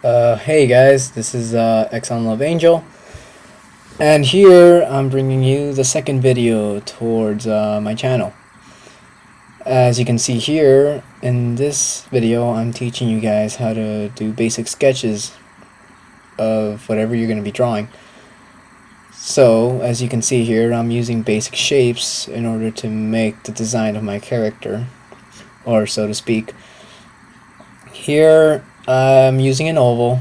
Hey guys, this is Exxon Love Angel, and here I'm bringing you the second video towards my channel. As you can see here, in this video I'm teaching you guys how to do basic sketches of whatever you're going to be drawing. So, as you can see here, I'm using basic shapes in order to make the design of my character, or so to speak. Here I'm using an oval,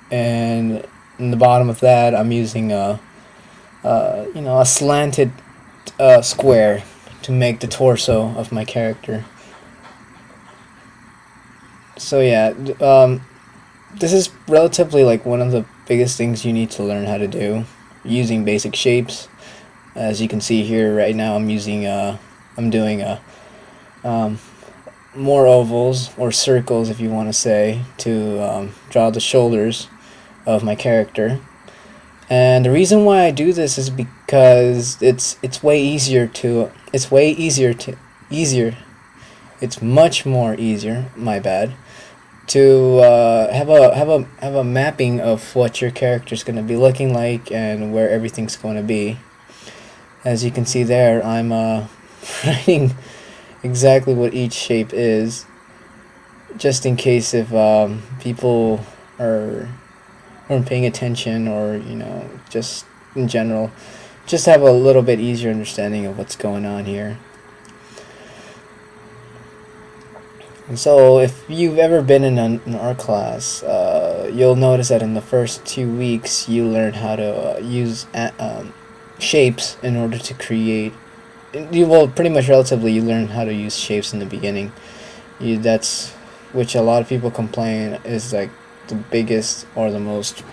and in the bottom of that I'm using a slanted square to make the torso of my character. So yeah, this is relatively like one of the biggest things you need to learn how to do, using basic shapes. As you can see here right now, I'm doing more ovals, or circles if you want to say, to draw the shoulders of my character. And the reason why I do this is because it's much more easier, my bad, to have a mapping of what your character's going to be looking like and where everything's going to be. As you can see there, I'm writing exactly what each shape is, just in case if people aren't paying attention, or just in general, just have a little bit easier understanding of what's going on here. And so if you've ever been in an art class, you'll notice that in the first 2 weeks you learn how to use shapes in order to create. You learn how to use shapes in the beginning. That's which a lot of people complain is like the biggest or the most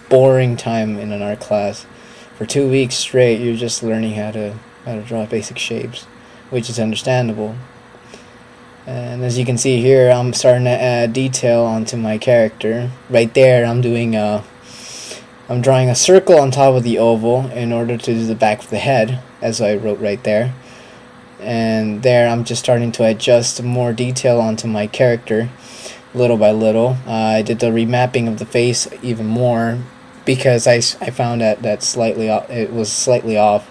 boring time in an art class. For 2 weeks straight, you're just learning how to draw basic shapes, which is understandable. And as you can see here, I'm starting to add detail onto my character. Right there, I'm drawing a circle on top of the oval in order to do the back of the head, as I wrote right there. And there I'm just starting to adjust more detail onto my character little by little. I did the remapping of the face even more because I found that it was slightly off.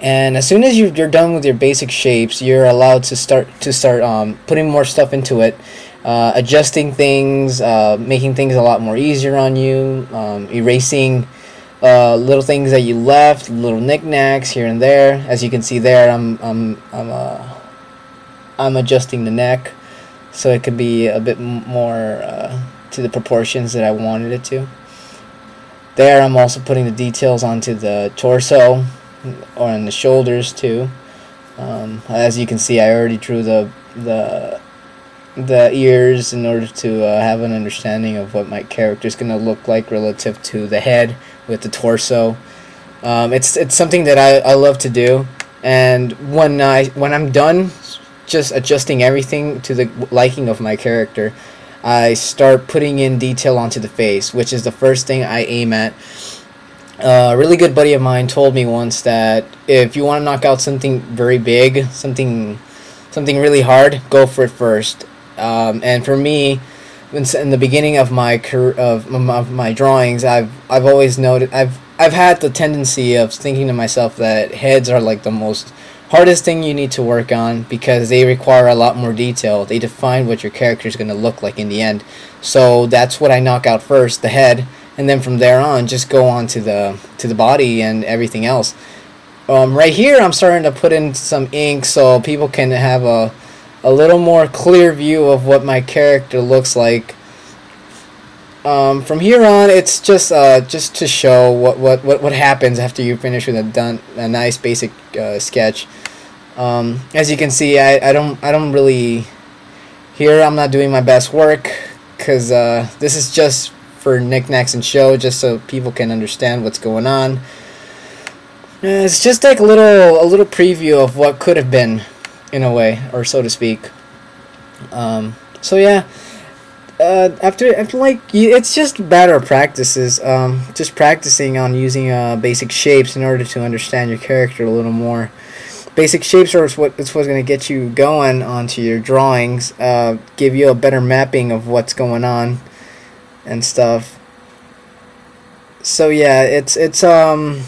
And as soon as you're done with your basic shapes, you're allowed to start putting more stuff into it, adjusting things, making things a lot more easier on you, erasing little things that you left, little knickknacks here and there. As you can see there, I'm adjusting the neck so it could be a bit more to the proportions that I wanted it to. There, I'm also putting the details onto the torso or on the shoulders too. As you can see, I already drew the ears in order to have an understanding of what my character is going to look like relative to the head with the torso. It's something that I love to do, and when I'm done just adjusting everything to the liking of my character, I start putting in detail onto the face, which is the first thing I aim at. A really good buddy of mine told me once that if you want to knock out something very big, something really hard, go for it first. And for me, in the beginning of my career, of my drawings, I've always noted I've had the tendency of thinking to myself that heads are like the most hardest thing you need to work on because they require a lot more detail. They define what your character is going to look like in the end. So that's what I knock out first, the head, and then from there on just go on to the body and everything else. Right here I'm starting to put in some ink so people can have a little more clear view of what my character looks like. From here on, it's just to show what happens after you finish with a nice basic sketch. As you can see, I don't really, here I'm not doing my best work because this is just for knickknacks and show, just so people can understand what's going on. It's just like a little preview of what could have been, in a way, or so to speak. So yeah, after like it's just a matter of practices, just practicing on using basic shapes in order to understand your character a little more. Basic shapes are what's going to get you going onto your drawings, give you a better mapping of what's going on. and stuff. So yeah, it's not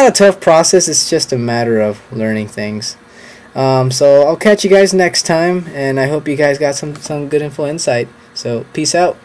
a tough process. It's just a matter of learning things. So I'll catch you guys next time, and I hope you guys got some good info insight. So peace out.